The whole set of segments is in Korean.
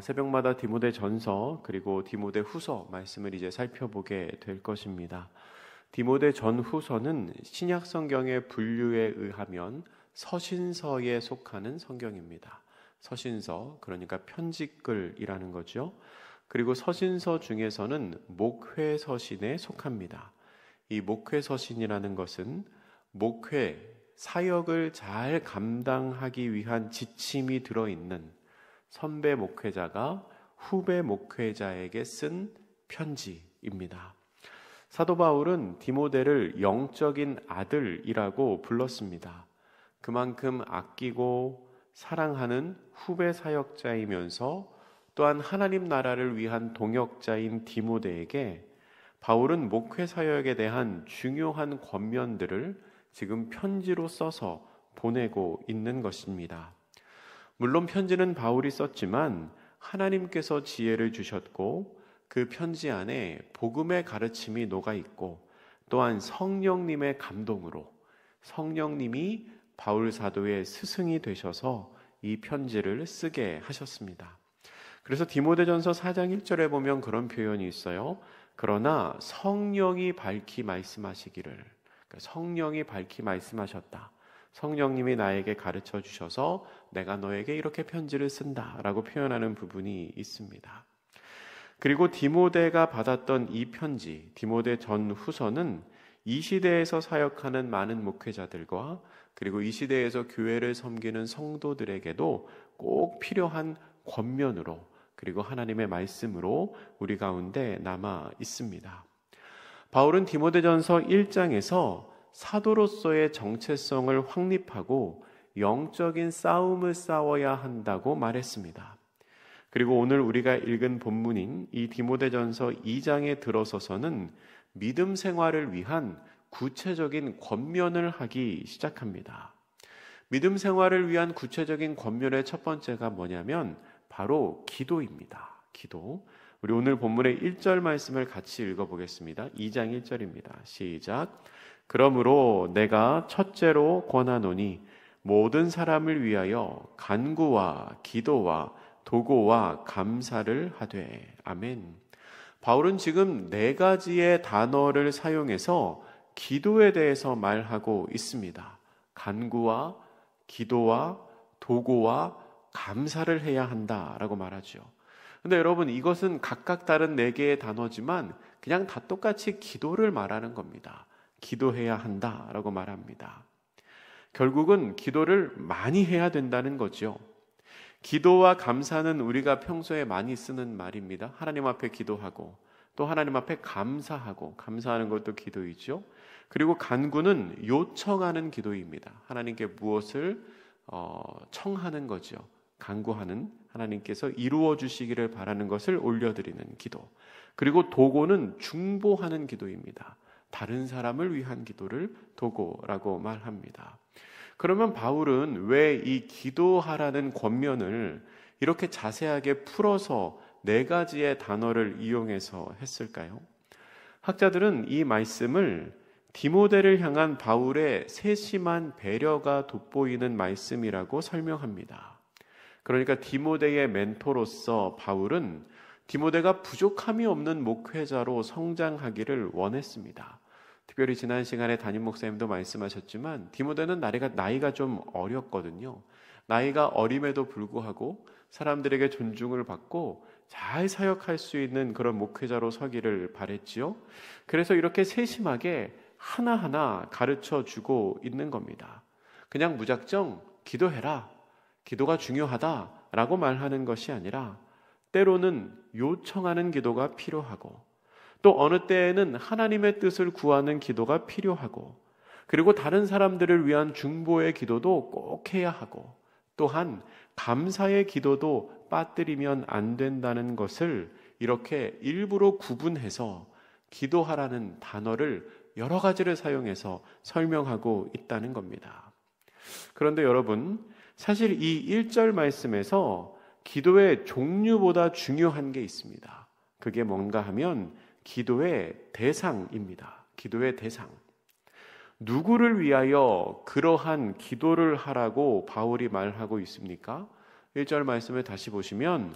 새벽마다 디모데 전서 그리고 디모데 후서 말씀을 이제 살펴보게 될 것입니다. 디모데 전후서는 신약 성경의 분류에 의하면 서신서에 속하는 성경입니다. 서신서, 그러니까 편지글이라는 거죠. 그리고 서신서 중에서는 목회서신에 속합니다. 이 목회서신이라는 것은 목회, 사역을 잘 감당하기 위한 지침이 들어있는 선배 목회자가 후배 목회자에게 쓴 편지입니다. 사도 바울은 디모데를 영적인 아들이라고 불렀습니다. 그만큼 아끼고 사랑하는 후배 사역자이면서 또한 하나님 나라를 위한 동역자인 디모데에게 바울은 목회 사역에 대한 중요한 권면들을 지금 편지로 써서 보내고 있는 것입니다. 물론 편지는 바울이 썼지만 하나님께서 지혜를 주셨고 그 편지 안에 복음의 가르침이 녹아있고 또한 성령님의 감동으로 성령님이 바울 사도의 스승이 되셔서 이 편지를 쓰게 하셨습니다. 그래서 디모데전서 4장 1절에 보면 그런 표현이 있어요. 그러나 성령이 밝히 말씀하시기를, 그러니까 성령이 밝히 말씀하셨다. 성령님이 나에게 가르쳐 주셔서 내가 너에게 이렇게 편지를 쓴다라고 표현하는 부분이 있습니다. 그리고 디모데가 받았던 이 편지, 디모데 전후서는 이 시대에서 사역하는 많은 목회자들과 그리고 이 시대에서 교회를 섬기는 성도들에게도 꼭 필요한 권면으로 그리고 하나님의 말씀으로 우리 가운데 남아 있습니다. 바울은 디모데전서 1장에서 사도로서의 정체성을 확립하고 영적인 싸움을 싸워야 한다고 말했습니다. 그리고 오늘 우리가 읽은 본문인 이 디모데전서 2장에 들어서서는 믿음 생활을 위한 구체적인 권면을 하기 시작합니다. 믿음 생활을 위한 구체적인 권면의 첫 번째가 뭐냐면 바로 기도입니다. 기도. 우리 오늘 본문의 1절 말씀을 같이 읽어보겠습니다. 2장 1절입니다. 시작. 그러므로 내가 첫째로 권하노니 모든 사람을 위하여 간구와 기도와 도고와 감사를 하되. 아멘. 바울은 지금 4가지의 단어를 사용해서 기도에 대해서 말하고 있습니다. 간구와 기도와 도고와 감사를 해야 한다라고 말하죠. 근데 여러분, 이것은 각각 다른 4개의 단어지만 그냥 다 똑같이 기도를 말하는 겁니다. 기도해야 한다라고 말합니다. 결국은 기도를 많이 해야 된다는 거죠. 기도와 감사는 우리가 평소에 많이 쓰는 말입니다. 하나님 앞에 기도하고 또 하나님 앞에 감사하고, 감사하는 것도 기도이죠. 그리고 간구는 요청하는 기도입니다. 하나님께 무엇을 청하는 거죠. 간구하는, 하나님께서 이루어 주시기를 바라는 것을 올려드리는 기도. 그리고 도고는 중보하는 기도입니다. 다른 사람을 위한 기도를 도고라고 말합니다. 그러면 바울은 왜 이 기도하라는 권면을 이렇게 자세하게 풀어서 4가지의 단어를 이용해서 했을까요? 학자들은 이 말씀을 디모데를 향한 바울의 세심한 배려가 돋보이는 말씀이라고 설명합니다. 그러니까 디모데의 멘토로서 바울은 디모데가 부족함이 없는 목회자로 성장하기를 원했습니다. 특별히 지난 시간에 담임 목사님도 말씀하셨지만 디모데는 나이가 좀 어렸거든요. 나이가 어림에도 불구하고 사람들에게 존중을 받고 잘 사역할 수 있는 그런 목회자로 서기를 바랬지요. 그래서 이렇게 세심하게 하나하나 가르쳐주고 있는 겁니다. 그냥 무작정 기도해라, 기도가 중요하다라고 말하는 것이 아니라 때로는 요청하는 기도가 필요하고 또 어느 때에는 하나님의 뜻을 구하는 기도가 필요하고 그리고 다른 사람들을 위한 중보의 기도도 꼭 해야 하고 또한 감사의 기도도 빠뜨리면 안 된다는 것을 이렇게 일부러 구분해서 기도하라는 단어를 여러 가지를 사용해서 설명하고 있다는 겁니다. 그런데 여러분, 사실 이 1절 말씀에서 기도의 종류보다 중요한 게 있습니다. 그게 뭔가 하면 기도의 대상입니다. 기도의 대상. 누구를 위하여 그러한 기도를 하라고 바울이 말하고 있습니까? 1절 말씀을 다시 보시면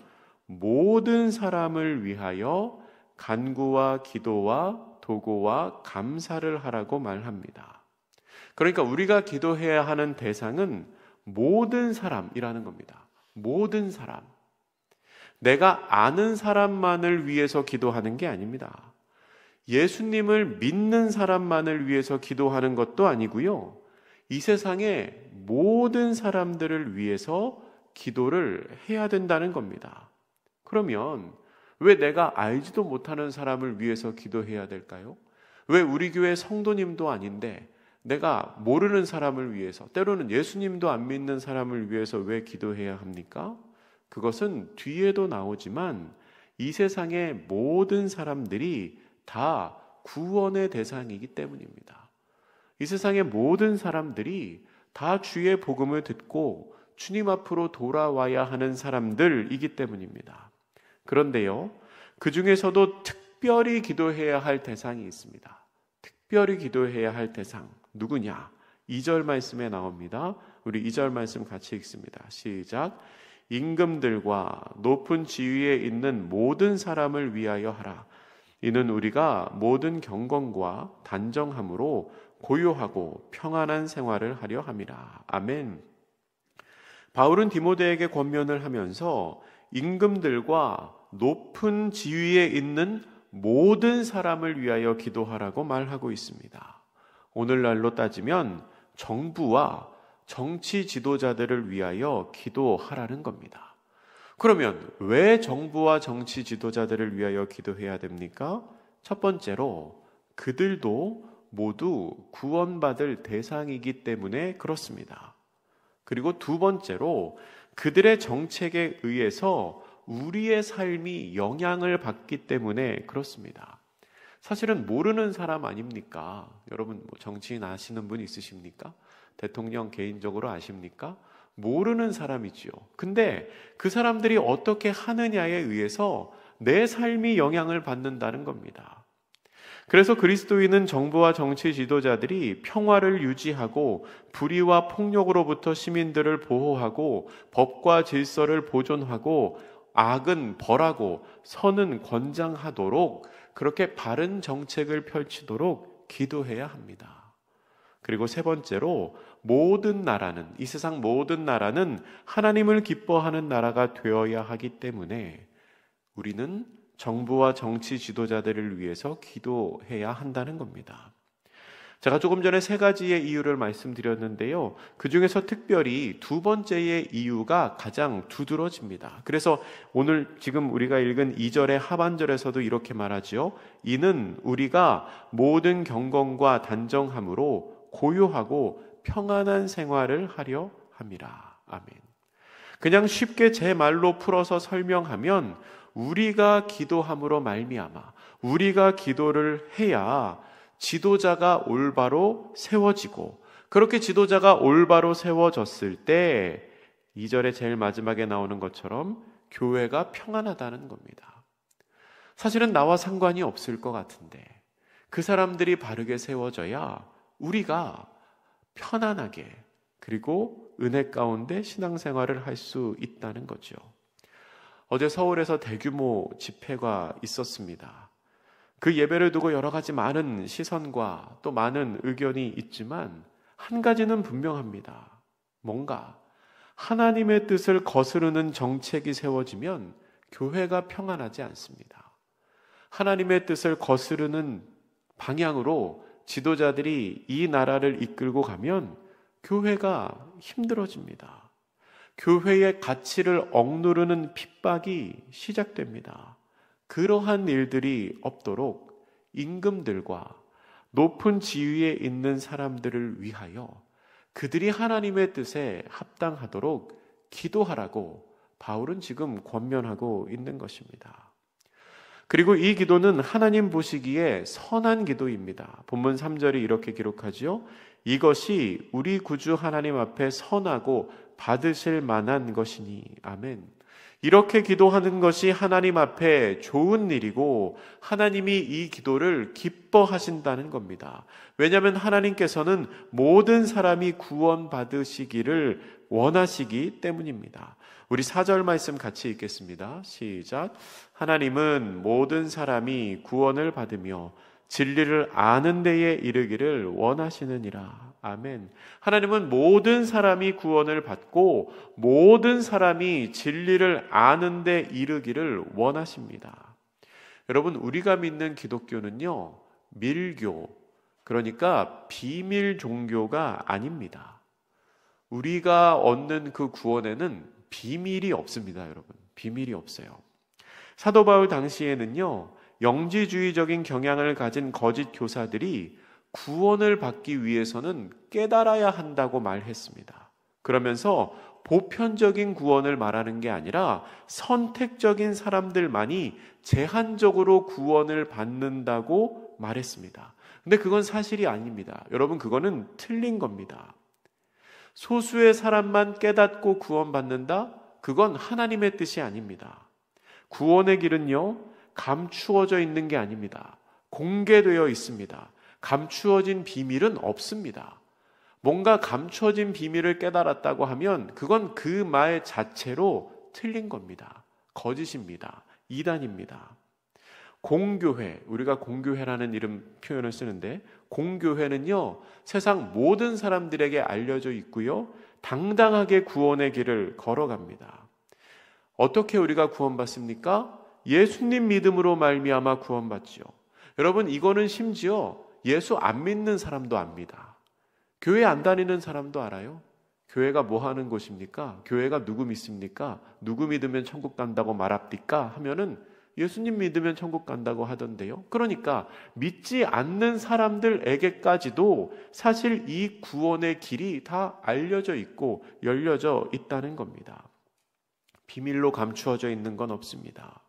모든 사람을 위하여 간구와 기도와 도고와 감사를 하라고 말합니다. 그러니까 우리가 기도해야 하는 대상은 모든 사람이라는 겁니다. 모든 사람. 내가 아는 사람만을 위해서 기도하는 게 아닙니다. 예수님을 믿는 사람만을 위해서 기도하는 것도 아니고요. 이 세상의 모든 사람들을 위해서 기도를 해야 된다는 겁니다. 그러면 왜 내가 알지도 못하는 사람을 위해서 기도해야 될까요? 왜 우리 교회 성도님도 아닌데 내가 모르는 사람을 위해서, 때로는 예수님도 안 믿는 사람을 위해서 왜 기도해야 합니까? 그것은 뒤에도 나오지만 이 세상의 모든 사람들이 다 구원의 대상이기 때문입니다. 이 세상의 모든 사람들이 다 주의 복음을 듣고 주님 앞으로 돌아와야 하는 사람들이기 때문입니다. 그런데요, 그 중에서도 특별히 기도해야 할 대상이 있습니다. 특별히 기도해야 할 대상, 누구냐? 2절 말씀에 나옵니다. 우리 2절 말씀 같이 읽습니다. 시작. 임금들과 높은 지위에 있는 모든 사람을 위하여 하라. 이는 우리가 모든 경건과 단정함으로 고요하고 평안한 생활을 하려 함이라. 아멘. 바울은 디모데에게 권면을 하면서 임금들과 높은 지위에 있는 모든 사람을 위하여 기도하라고 말하고 있습니다. 오늘날로 따지면 정부와 정치 지도자들을 위하여 기도하라는 겁니다. 그러면 왜 정부와 정치 지도자들을 위하여 기도해야 됩니까? 첫 번째로 그들도 모두 구원받을 대상이기 때문에 그렇습니다. 그리고 두 번째로 그들의 정책에 의해서 우리의 삶이 영향을 받기 때문에 그렇습니다. 사실은 모르는 사람 아닙니까? 여러분 정치인 아시는 분 있으십니까? 대통령 개인적으로 아십니까? 모르는 사람이지요. 근데 그 사람들이 어떻게 하느냐에 의해서 내 삶이 영향을 받는다는 겁니다. 그래서 그리스도인은 정부와 정치 지도자들이 평화를 유지하고 불의와 폭력으로부터 시민들을 보호하고 법과 질서를 보존하고 악은 벌하고 선은 권장하도록 그렇게 바른 정책을 펼치도록 기도해야 합니다. 그리고 세 번째로 모든 나라는, 이 세상 모든 나라는 하나님을 기뻐하는 나라가 되어야 하기 때문에 우리는 정부와 정치 지도자들을 위해서 기도해야 한다는 겁니다. 제가 조금 전에 세 가지의 이유를 말씀드렸는데요. 그 중에서 특별히 두 번째의 이유가 가장 두드러집니다. 그래서 오늘 지금 우리가 읽은 2절의 하반절에서도 이렇게 말하죠. 이는 우리가 모든 경건과 단정함으로 고요하고 평안한 생활을 하려 함이라. 아멘. 그냥 쉽게 제 말로 풀어서 설명하면 우리가 기도함으로 말미암아 우리가 기도를 해야 지도자가 올바로 세워지고 그렇게 지도자가 올바로 세워졌을 때 2절의 제일 마지막에 나오는 것처럼 교회가 평안하다는 겁니다. 사실은 나와 상관이 없을 것 같은데 그 사람들이 바르게 세워져야 우리가 편안하게 그리고 은혜 가운데 신앙생활을 할 수 있다는 거죠. 어제 서울에서 대규모 집회가 있었습니다. 그 예배를 두고 여러 가지 많은 시선과 또 많은 의견이 있지만 한 가지는 분명합니다. 뭔가 하나님의 뜻을 거스르는 정책이 세워지면 교회가 평안하지 않습니다. 하나님의 뜻을 거스르는 방향으로 지도자들이 이 나라를 이끌고 가면 교회가 힘들어집니다. 교회의 가치를 억누르는 핍박이 시작됩니다. 그러한 일들이 없도록 임금들과 높은 지위에 있는 사람들을 위하여 그들이 하나님의 뜻에 합당하도록 기도하라고 바울은 지금 권면하고 있는 것입니다. 그리고 이 기도는 하나님 보시기에 선한 기도입니다. 본문 3절이 이렇게 기록하지요. 이것이 우리 구주 하나님 앞에 선하고 받으실 만한 것이니. 아멘. 이렇게 기도하는 것이 하나님 앞에 좋은 일이고 하나님이 이 기도를 기뻐하신다는 겁니다. 왜냐하면 하나님께서는 모든 사람이 구원받으시기를 원하시기 때문입니다. 우리 4절 말씀 같이 읽겠습니다. 시작. 하나님은 모든 사람이 구원을 받으며 진리를 아는 데에 이르기를 원하시느니라. 아멘. 하나님은 모든 사람이 구원을 받고 모든 사람이 진리를 아는 데 이르기를 원하십니다. 여러분, 우리가 믿는 기독교는요, 밀교, 그러니까 비밀 종교가 아닙니다. 우리가 얻는 그 구원에는 비밀이 없습니다, 여러분. 비밀이 없어요. 사도 바울 당시에는요, 영지주의적인 경향을 가진 거짓 교사들이 구원을 받기 위해서는 깨달아야 한다고 말했습니다. 그러면서 보편적인 구원을 말하는 게 아니라 선택적인 사람들만이 제한적으로 구원을 받는다고 말했습니다. 근데 그건 사실이 아닙니다. 여러분, 그거는 틀린 겁니다. 소수의 사람만 깨닫고 구원받는다? 그건 하나님의 뜻이 아닙니다. 구원의 길은요, 감추어져 있는 게 아닙니다. 공개되어 있습니다. 감추어진 비밀은 없습니다. 뭔가 감추어진 비밀을 깨달았다고 하면 그건 그 말 자체로 틀린 겁니다. 거짓입니다. 이단입니다. 공교회, 우리가 공교회라는 이름 표현을 쓰는데, 공교회는요, 세상 모든 사람들에게 알려져 있고요, 당당하게 구원의 길을 걸어갑니다. 어떻게 우리가 구원받습니까? 예수님 믿음으로 말미암아 구원받지요. 여러분, 이거는 심지어 예수 안 믿는 사람도 압니다. 교회 안 다니는 사람도 알아요. 교회가 뭐 하는 곳입니까? 교회가 누구 믿습니까? 누구 믿으면 천국 간다고 말합니까? 하면은 예수님 믿으면 천국 간다고 하던데요. 그러니까 믿지 않는 사람들에게까지도 사실 이 구원의 길이 다 알려져 있고 열려져 있다는 겁니다. 비밀로 감추어져 있는 건 없습니다.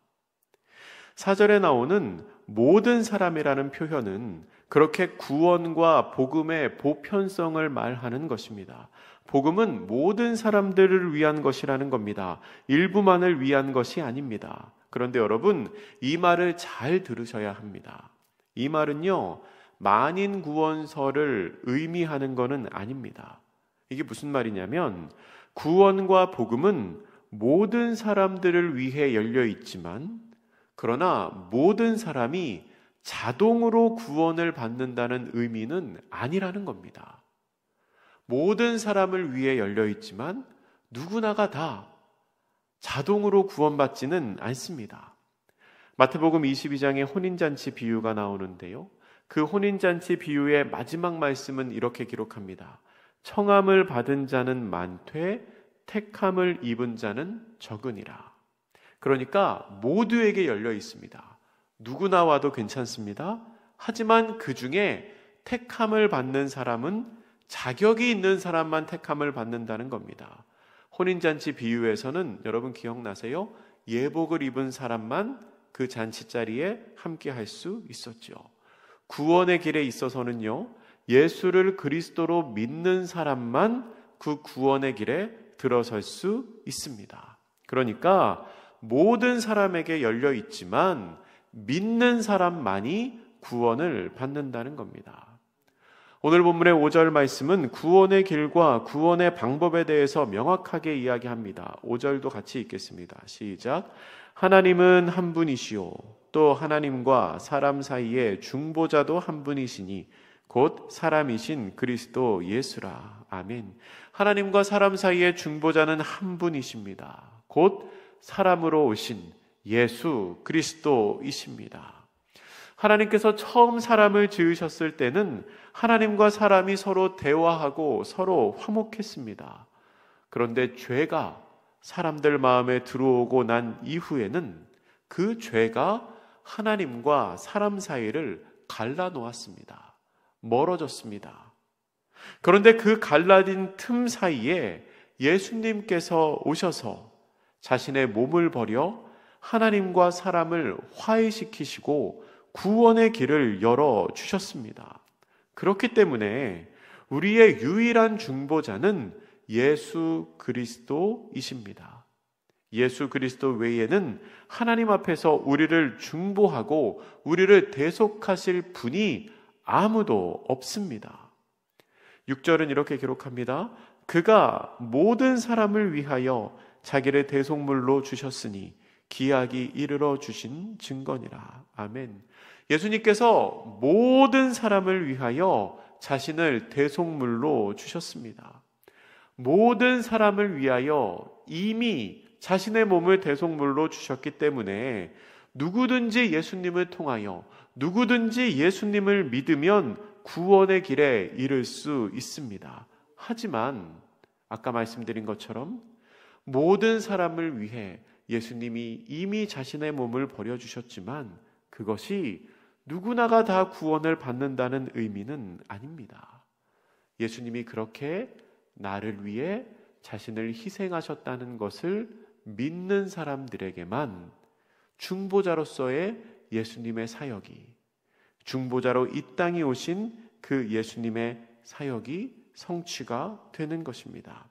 4절에 나오는 모든 사람이라는 표현은 그렇게 구원과 복음의 보편성을 말하는 것입니다. 복음은 모든 사람들을 위한 것이라는 겁니다. 일부만을 위한 것이 아닙니다. 그런데 여러분, 이 말을 잘 들으셔야 합니다. 이 말은요, 만인 구원설을 의미하는 것은 아닙니다. 이게 무슨 말이냐면, 구원과 복음은 모든 사람들을 위해 열려 있지만, 그러나 모든 사람이 자동으로 구원을 받는다는 의미는 아니라는 겁니다. 모든 사람을 위해 열려 있지만 누구나가 다 자동으로 구원받지는 않습니다. 마태복음 22장에 혼인잔치 비유가 나오는데요. 그 혼인잔치 비유의 마지막 말씀은 이렇게 기록합니다. 청함을 받은 자는 많되 택함을 입은 자는 적으니라. 그러니까 모두에게 열려 있습니다. 누구나 와도 괜찮습니다. 하지만 그 중에 택함을 받는 사람은 자격이 있는 사람만 택함을 받는다는 겁니다. 혼인잔치 비유에서는 여러분 기억나세요? 예복을 입은 사람만 그 잔치자리에 함께 할 수 있었죠. 구원의 길에 있어서는요, 예수를 그리스도로 믿는 사람만 그 구원의 길에 들어설 수 있습니다. 그러니까 모든 사람에게 열려 있지만 믿는 사람만이 구원을 받는다는 겁니다. 오늘 본문의 5절 말씀은 구원의 길과 구원의 방법에 대해서 명확하게 이야기합니다. 5절도 같이 읽겠습니다. 시작. 하나님은 한 분이시요 또 하나님과 사람 사이에 중보자도 한 분이시니 곧 사람이신 그리스도 예수라. 아멘. 하나님과 사람 사이의 중보자는 한 분이십니다. 곧 사람으로 오신 예수 그리스도이십니다. 하나님께서 처음 사람을 지으셨을 때는 하나님과 사람이 서로 대화하고 서로 화목했습니다. 그런데 죄가 사람들 마음에 들어오고 난 이후에는 그 죄가 하나님과 사람 사이를 갈라놓았습니다. 멀어졌습니다. 그런데 그 갈라진 틈 사이에 예수님께서 오셔서 자신의 몸을 버려 하나님과 사람을 화해시키시고 구원의 길을 열어주셨습니다. 그렇기 때문에 우리의 유일한 중보자는 예수 그리스도이십니다. 예수 그리스도 외에는 하나님 앞에서 우리를 중보하고 우리를 대속하실 분이 아무도 없습니다. 6절은 이렇게 기록합니다. 그가 모든 사람을 위하여 자기를 대속물로 주셨으니 기약이 이르러 주신 증거니라. 아멘. 예수님께서 모든 사람을 위하여 자신을 대속물로 주셨습니다. 모든 사람을 위하여 이미 자신의 몸을 대속물로 주셨기 때문에 누구든지 예수님을 통하여 누구든지 예수님을 믿으면 구원의 길에 이를 수 있습니다. 하지만 아까 말씀드린 것처럼 모든 사람을 위해 예수님이 이미 자신의 몸을 버려주셨지만 그것이 누구나가 다 구원을 받는다는 의미는 아닙니다. 예수님이 그렇게 나를 위해 자신을 희생하셨다는 것을 믿는 사람들에게만 중보자로서의 예수님의 사역이, 중보자로 이 땅에 오신 그 예수님의 사역이 성취가 되는 것입니다.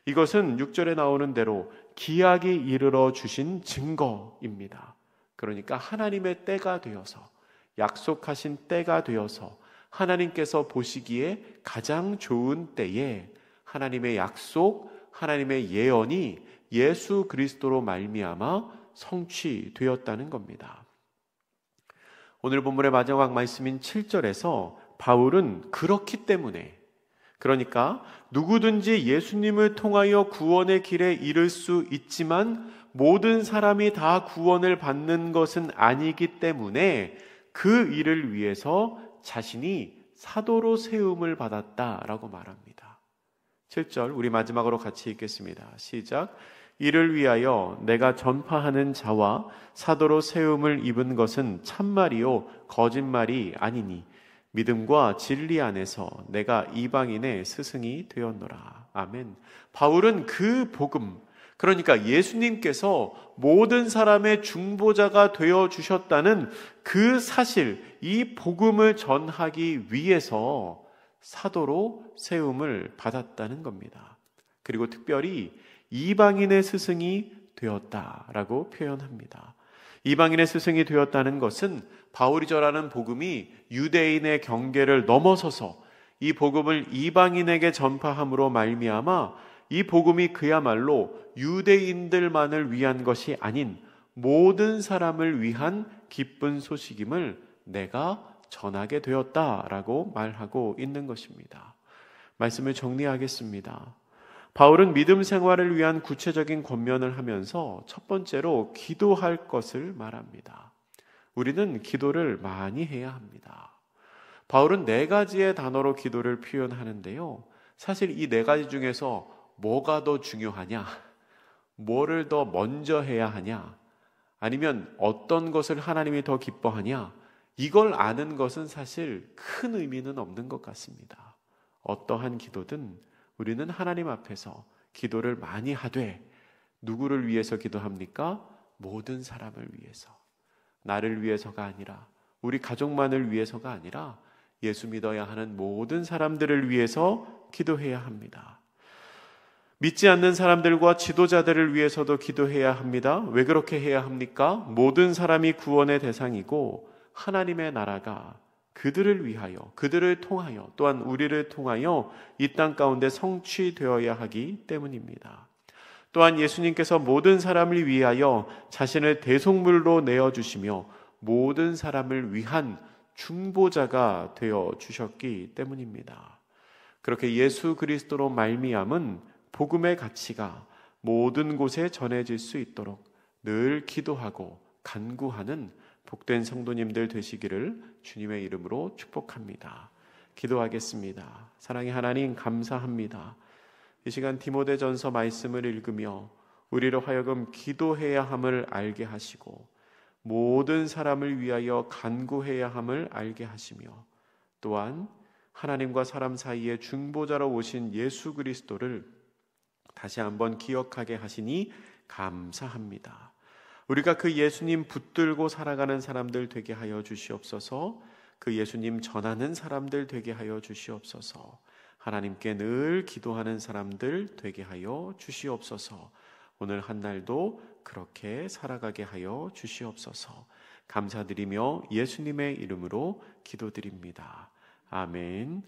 이것은 6절에 나오는 대로 기약이 이르러 주신 증거입니다. 그러니까 하나님의 때가 되어서, 약속하신 때가 되어서 하나님께서 보시기에 가장 좋은 때에 하나님의 약속, 하나님의 예언이 예수 그리스도로 말미암아 성취되었다는 겁니다. 오늘 본문의 마지막 말씀인 7절에서 바울은 그렇기 때문에, 그러니까 누구든지 예수님을 통하여 구원의 길에 이를 수 있지만 모든 사람이 다 구원을 받는 것은 아니기 때문에 그 일을 위해서 자신이 사도로 세움을 받았다라고 말합니다. 7절 우리 마지막으로 같이 읽겠습니다. 시작. 이를 위하여 내가 전파하는 자와 사도로 세움을 입은 것은 참말이요 거짓말이 아니니 믿음과 진리 안에서 내가 이방인의 스승이 되었노라. 아멘. 바울은 그 복음, 그러니까 예수님께서 모든 사람의 중보자가 되어 주셨다는 그 사실, 이 복음을 전하기 위해서 사도로 세움을 받았다는 겁니다. 그리고 특별히 이방인의 스승이 되었다라고 표현합니다. 이방인의 스승이 되었다는 것은 바울이 전하는 복음이 유대인의 경계를 넘어서서 이 복음을 이방인에게 전파함으로 말미암아 이 복음이 그야말로 유대인들만을 위한 것이 아닌 모든 사람을 위한 기쁜 소식임을 내가 전하게 되었다라고 말하고 있는 것입니다. 말씀을 정리하겠습니다. 바울은 믿음 생활을 위한 구체적인 권면을 하면서 첫 번째로 기도할 것을 말합니다. 우리는 기도를 많이 해야 합니다. 바울은 4가지의 단어로 기도를 표현하는데요. 사실 이 4가지 중에서 뭐가 더 중요하냐? 뭐를 더 먼저 해야 하냐? 아니면 어떤 것을 하나님이 더 기뻐하냐? 이걸 아는 것은 사실 큰 의미는 없는 것 같습니다. 어떠한 기도든 우리는 하나님 앞에서 기도를 많이 하되 누구를 위해서 기도합니까? 모든 사람을 위해서. 나를 위해서가 아니라 우리 가족만을 위해서가 아니라 예수 믿어야 하는 모든 사람들을 위해서 기도해야 합니다. 믿지 않는 사람들과 지도자들을 위해서도 기도해야 합니다. 왜 그렇게 해야 합니까? 모든 사람이 구원의 대상이고 하나님의 나라가 그들을 위하여, 그들을 통하여, 또한 우리를 통하여 이 땅 가운데 성취되어야 하기 때문입니다. 또한 예수님께서 모든 사람을 위하여 자신을 대속물로 내어주시며 모든 사람을 위한 중보자가 되어 주셨기 때문입니다. 그렇게 예수 그리스도로 말미암은 복음의 가치가 모든 곳에 전해질 수 있도록 늘 기도하고 간구하는 복된 성도님들 되시기를 주님의 이름으로 축복합니다. 기도하겠습니다. 사랑의 하나님 감사합니다. 이 시간 디모데전서 말씀을 읽으며 우리를 하여금 기도해야 함을 알게 하시고 모든 사람을 위하여 간구해야 함을 알게 하시며 또한 하나님과 사람 사이의 중보자로 오신 예수 그리스도를 다시 한번 기억하게 하시니 감사합니다. 우리가 그 예수님 붙들고 살아가는 사람들 되게 하여 주시옵소서. 그 예수님 전하는 사람들 되게 하여 주시옵소서. 하나님께 늘 기도하는 사람들 되게 하여 주시옵소서. 오늘 한 날도 그렇게 살아가게 하여 주시옵소서. 감사드리며 예수님의 이름으로 기도드립니다. 아멘.